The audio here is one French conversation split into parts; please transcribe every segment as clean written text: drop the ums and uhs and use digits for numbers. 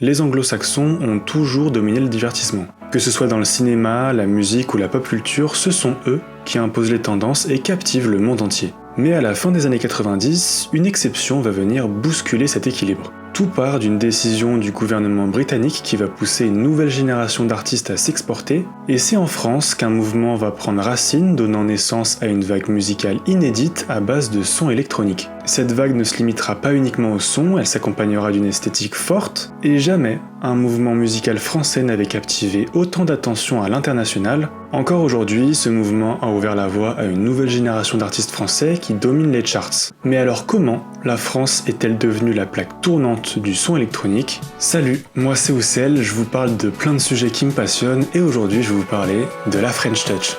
Les anglo-saxons ont toujours dominé le divertissement. Que ce soit dans le cinéma, la musique ou la pop culture, ce sont eux qui imposent les tendances et captivent le monde entier. Mais à la fin des années 90, une exception va venir bousculer cet équilibre. Tout part d'une décision du gouvernement britannique qui va pousser une nouvelle génération d'artistes à s'exporter, et c'est en France qu'un mouvement va prendre racine, donnant naissance à une vague musicale inédite à base de sons électroniques. Cette vague ne se limitera pas uniquement au son, elle s'accompagnera d'une esthétique forte, et jamais un mouvement musical français n'avait captivé autant d'attention à l'international. Encore aujourd'hui, ce mouvement a ouvert la voie à une nouvelle génération d'artistes français qui dominent les charts. Mais alors comment la France est-elle devenue la plaque tournante du son électronique? Salut, moi c'est Oussel, je vous parle de plein de sujets qui me passionnent et aujourd'hui je vais vous parler de la French Touch.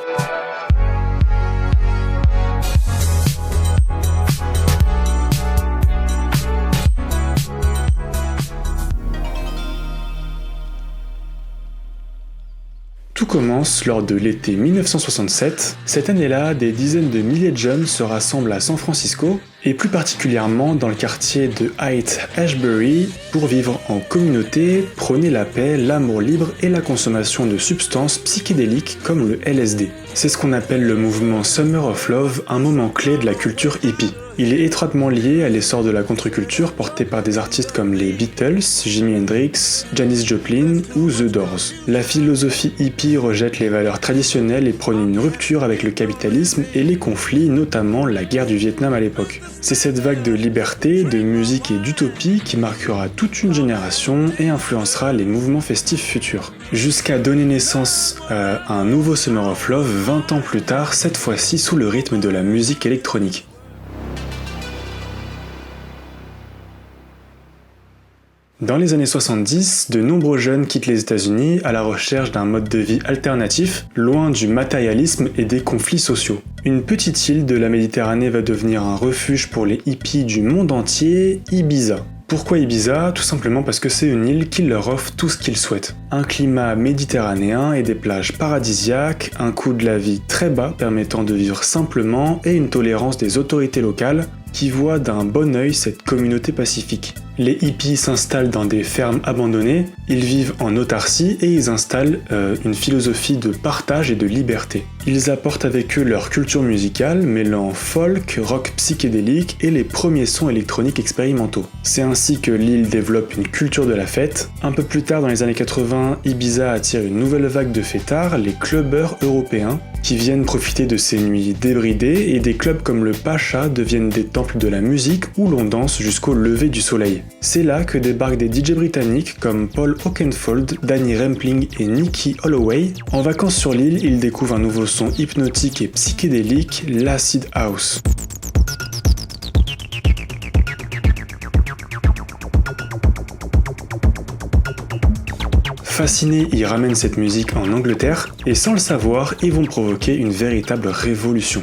Tout commence lors de l'été 1967. Cette année-là, des dizaines de milliers de jeunes se rassemblent à San Francisco, et plus particulièrement dans le quartier de Haight-Ashbury, pour vivre en communauté, prôner la paix, l'amour libre et la consommation de substances psychédéliques comme le LSD. C'est ce qu'on appelle le mouvement Summer of Love, un moment clé de la culture hippie. Il est étroitement lié à l'essor de la contre-culture portée par des artistes comme les Beatles, Jimi Hendrix, Janis Joplin ou The Doors. La philosophie hippie rejette les valeurs traditionnelles et prône une rupture avec le capitalisme et les conflits, notamment la guerre du Vietnam à l'époque. C'est cette vague de liberté, de musique et d'utopie qui marquera toute une génération et influencera les mouvements festifs futurs. Jusqu'à donner naissance à un nouveau Summer of Love 20 ans plus tard, cette fois-ci sous le rythme de la musique électronique. Dans les années 70, de nombreux jeunes quittent les États-Unis à la recherche d'un mode de vie alternatif, loin du matérialisme et des conflits sociaux. Une petite île de la Méditerranée va devenir un refuge pour les hippies du monde entier, Ibiza. Pourquoi Ibiza? Tout simplement parce que c'est une île qui leur offre tout ce qu'ils souhaitent. Un climat méditerranéen et des plages paradisiaques, un coût de la vie très bas permettant de vivre simplement et une tolérance des autorités locales qui voient d'un bon œil cette communauté pacifique. Les hippies s'installent dans des fermes abandonnées, ils vivent en autarcie et ils installent une philosophie de partage et de liberté. Ils apportent avec eux leur culture musicale, mêlant folk, rock psychédélique et les premiers sons électroniques expérimentaux. C'est ainsi que l'île développe une culture de la fête. Un peu plus tard dans les années 80, Ibiza attire une nouvelle vague de fêtards, les clubbers européens, qui viennent profiter de ces nuits débridées, et des clubs comme le Pacha deviennent des temples de la musique où l'on danse jusqu'au lever du soleil. C'est là que débarquent des DJ britanniques comme Paul Oakenfold, Danny Rampling et Nicky Holloway. En vacances sur l'île, ils découvrent un nouveau son hypnotique et psychédélique, l'acid house. Fascinés, ils ramènent cette musique en Angleterre et sans le savoir, ils vont provoquer une véritable révolution.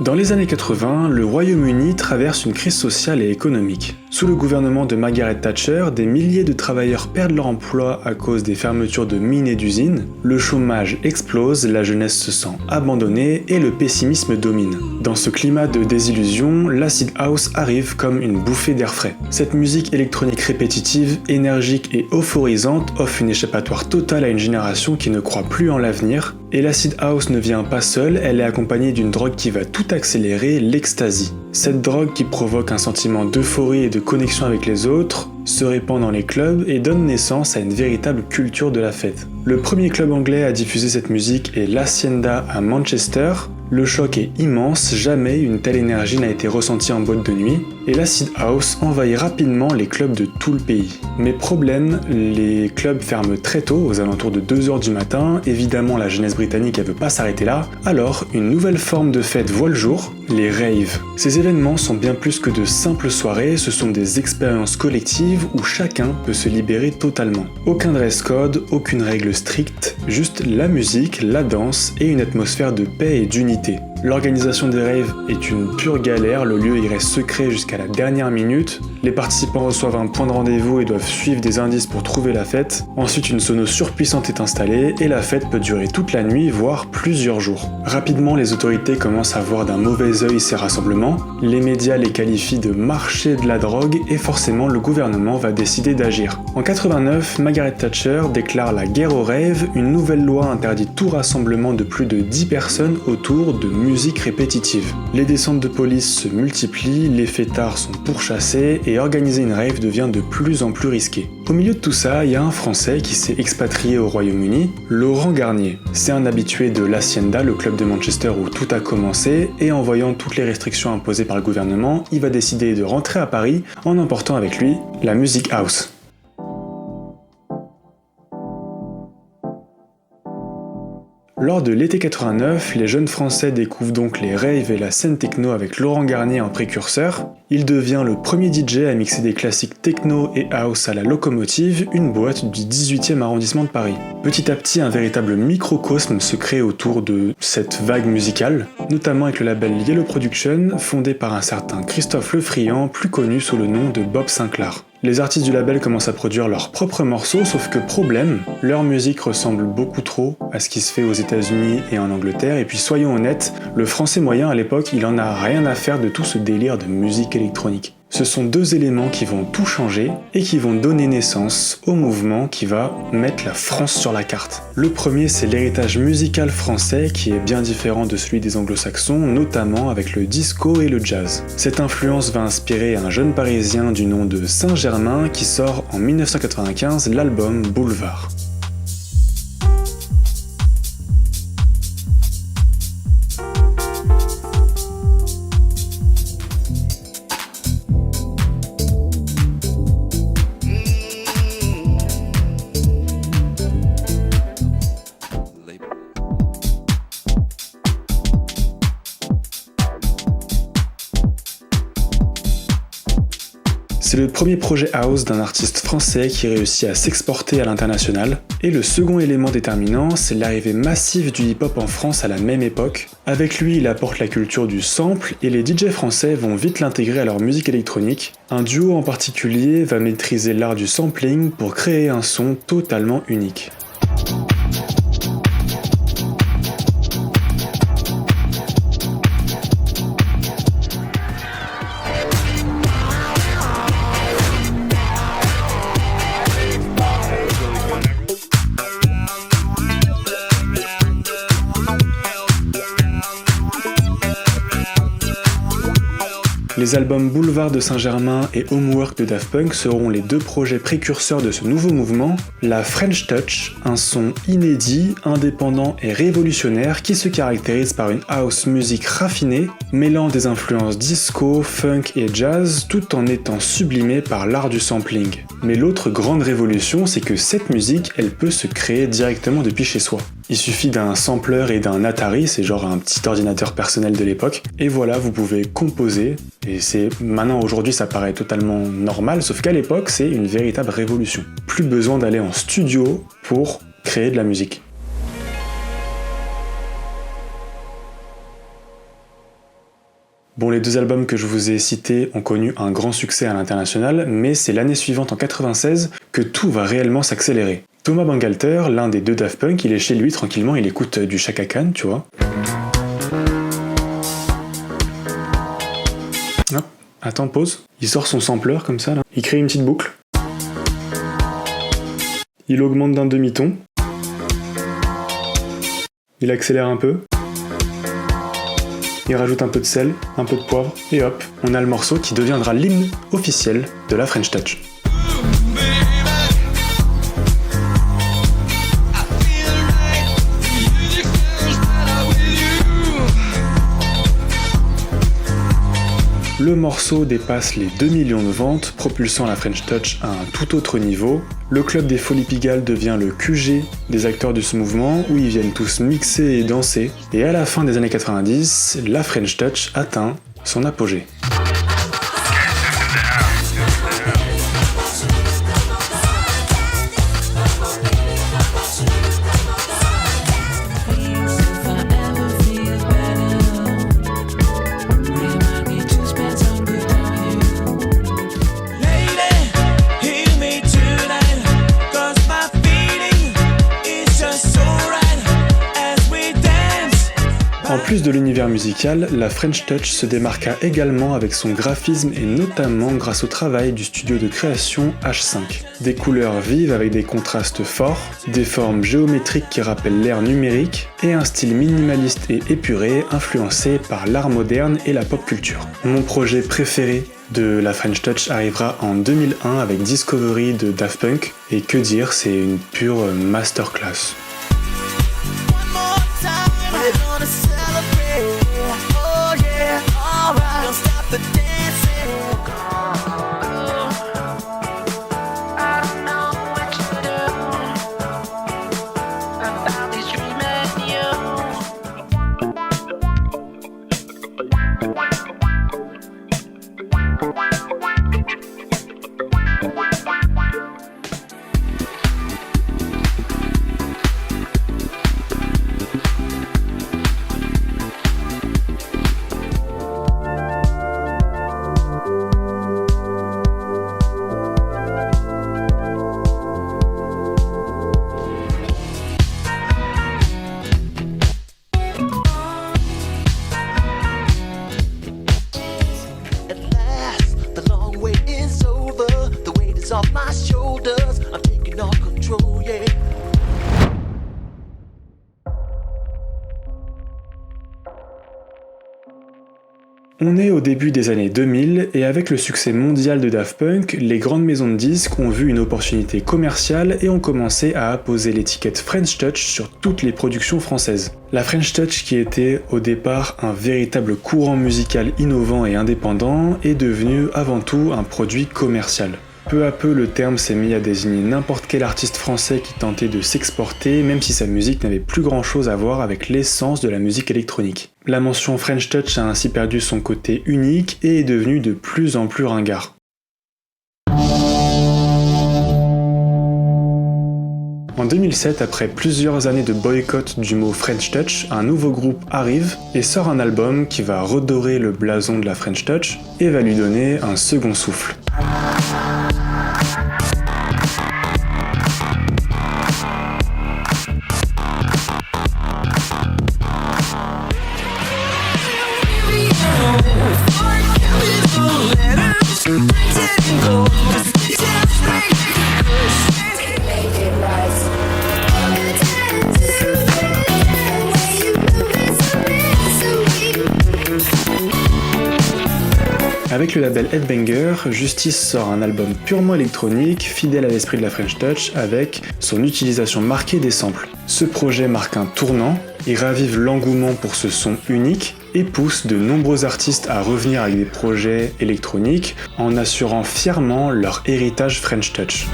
Dans les années 80, le Royaume-Uni traverse une crise sociale et économique. Sous le gouvernement de Margaret Thatcher, des milliers de travailleurs perdent leur emploi à cause des fermetures de mines et d'usines, le chômage explose, la jeunesse se sent abandonnée et le pessimisme domine. Dans ce climat de désillusion, l'acid house arrive comme une bouffée d'air frais. Cette musique électronique répétitive, énergique et euphorisante offre une échappatoire totale à une génération qui ne croit plus en l'avenir. Et l'acid house ne vient pas seule, elle est accompagnée d'une drogue qui va tout accélérer, l'ecstasy. Cette drogue qui provoque un sentiment d'euphorie et de connexion avec les autres se répand dans les clubs et donne naissance à une véritable culture de la fête. Le premier club anglais à diffuser cette musique est l'Hacienda à Manchester. Le choc est immense, jamais une telle énergie n'a été ressentie en boîte de nuit, et l'acid house envahit rapidement les clubs de tout le pays. Mais problème, les clubs ferment très tôt, aux alentours de 2h du matin, évidemment la jeunesse britannique elle veut pas s'arrêter là, alors une nouvelle forme de fête voit le jour, les raves. Ces événements sont bien plus que de simples soirées, ce sont des expériences collectives où chacun peut se libérer totalement. Aucun dress code, aucune règle stricte, juste la musique, la danse et une atmosphère de paix et d'unité. L'organisation des raves est une pure galère, le lieu y reste secret jusqu'à la dernière minute, les participants reçoivent un point de rendez-vous et doivent suivre des indices pour trouver la fête, ensuite une sono surpuissante est installée et la fête peut durer toute la nuit, voire plusieurs jours. Rapidement, les autorités commencent à voir d'un mauvais œil ces rassemblements, les médias les qualifient de marché de la drogue et forcément le gouvernement va décider d'agir. En 89, Margaret Thatcher déclare la guerre aux raves, une nouvelle loi interdit tout rassemblement de plus de 10 personnes autour de musique répétitive. Les descentes de police se multiplient, les fêtards sont pourchassés et organiser une rave devient de plus en plus risqué. Au milieu de tout ça, il y a un Français qui s'est expatrié au Royaume-Uni, Laurent Garnier. C'est un habitué de l'Hacienda, le club de Manchester où tout a commencé, et en voyant toutes les restrictions imposées par le gouvernement, il va décider de rentrer à Paris en emportant avec lui la music house. Lors de l'été 89, les jeunes Français découvrent donc les raves et la scène techno avec Laurent Garnier en précurseur. Il devient le premier DJ à mixer des classiques techno et house à la Locomotive, une boîte du 18e arrondissement de Paris. Petit à petit, un véritable microcosme se crée autour de cette vague musicale, notamment avec le label Yellow Production, fondé par un certain Christophe Lefriand, plus connu sous le nom de Bob Sinclair. Les artistes du label commencent à produire leurs propres morceaux, sauf que problème, leur musique ressemble beaucoup trop à ce qui se fait aux États-Unis et en Angleterre, et puis soyons honnêtes, le français moyen à l'époque, il en a rien à faire de tout ce délire de musique électronique. Ce sont deux éléments qui vont tout changer et qui vont donner naissance au mouvement qui va mettre la France sur la carte. Le premier, c'est l'héritage musical français qui est bien différent de celui des anglo-saxons, notamment avec le disco et le jazz. Cette influence va inspirer un jeune parisien du nom de Saint-Germain qui sort en 1995 l'album Boulevard. C'est le premier projet house d'un artiste français qui réussit à s'exporter à l'international. Et le second élément déterminant, c'est l'arrivée massive du hip-hop en France à la même époque. Avec lui, il apporte la culture du sample et les DJ français vont vite l'intégrer à leur musique électronique. Un duo en particulier va maîtriser l'art du sampling pour créer un son totalement unique. Les albums Boulevard de Saint-Germain et Homework de Daft Punk seront les deux projets précurseurs de ce nouveau mouvement, la French Touch, un son inédit, indépendant et révolutionnaire qui se caractérise par une house music raffinée, mêlant des influences disco, funk et jazz tout en étant sublimée par l'art du sampling. Mais l'autre grande révolution, c'est que cette musique, elle peut se créer directement depuis chez soi. Il suffit d'un sampler et d'un Atari, c'est genre un petit ordinateur personnel de l'époque, et voilà, vous pouvez composer, et c'est maintenant aujourd'hui ça paraît totalement normal, sauf qu'à l'époque c'est une véritable révolution. Plus besoin d'aller en studio pour créer de la musique. Bon, les deux albums que je vous ai cités ont connu un grand succès à l'international, mais c'est l'année suivante, en 96, que tout va réellement s'accélérer. Thomas Bangalter, l'un des deux Daft Punk, il est chez lui tranquillement, il écoute du Chaka Khan, tu vois. Hop, attends, pause. Il sort son sampler comme ça, là. Il crée une petite boucle. Il augmente d'un demi-ton. Il accélère un peu. Il rajoute un peu de sel, un peu de poivre, et hop, on a le morceau qui deviendra l'hymne officiel de la French Touch. Le morceau dépasse les 2 millions de ventes, propulsant la French Touch à un tout autre niveau. Le club des Folies Pigalle devient le QG des acteurs de ce mouvement, où ils viennent tous mixer et danser. Et à la fin des années 90, la French Touch atteint son apogée. plus de l'univers musical, la French Touch se démarqua également avec son graphisme et notamment grâce au travail du studio de création H5. Des couleurs vives avec des contrastes forts, des formes géométriques qui rappellent l'ère numérique et un style minimaliste et épuré influencé par l'art moderne et la pop culture. Mon projet préféré de la French Touch arrivera en 2001 avec Discovery de Daft Punk, et que dire, c'est une pure masterclass. On est au début des années 2000 et avec le succès mondial de Daft Punk, les grandes maisons de disques ont vu une opportunité commerciale et ont commencé à apposer l'étiquette French Touch sur toutes les productions françaises. La French Touch, qui était au départ un véritable courant musical innovant et indépendant, est devenue avant tout un produit commercial. Peu à peu, le terme s'est mis à désigner n'importe quel artiste français qui tentait de s'exporter, même si sa musique n'avait plus grand chose à voir avec l'essence de la musique électronique. La mention French Touch a ainsi perdu son côté unique et est devenue de plus en plus ringard. En 2007, après plusieurs années de boycott du mot French Touch, un nouveau groupe arrive et sort un album qui va redorer le blason de la French Touch et va lui donner un second souffle. Avec le label Headbanger, Justice sort un album purement électronique, fidèle à l'esprit de la French Touch, avec son utilisation marquée des samples. Ce projet marque un tournant, il ravive l'engouement pour ce son unique et pousse de nombreux artistes à revenir avec des projets électroniques en assurant fièrement leur héritage French Touch.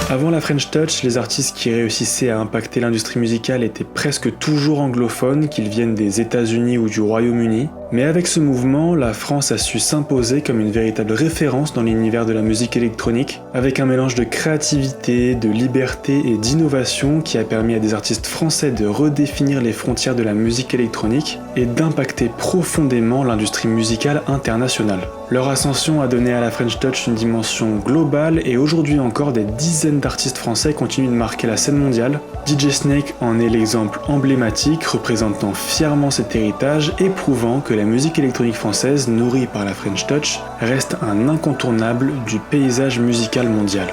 Avant la French Touch, les artistes qui réussissaient à impacter l'industrie musicale étaient presque toujours anglophones, qu'ils viennent des États-Unis ou du Royaume-Uni. Mais avec ce mouvement, la France a su s'imposer comme une véritable référence dans l'univers de la musique électronique, avec un mélange de créativité, de liberté et d'innovation qui a permis à des artistes français de redéfinir les frontières de la musique électronique et d'impacter profondément l'industrie musicale internationale. Leur ascension a donné à la French Touch une dimension globale et aujourd'hui encore des dizaines d'artistes français continuent de marquer la scène mondiale. DJ Snake en est l'exemple emblématique, représentant fièrement cet héritage et prouvant que la musique électronique française, nourrie par la French Touch, reste un incontournable du paysage musical mondial.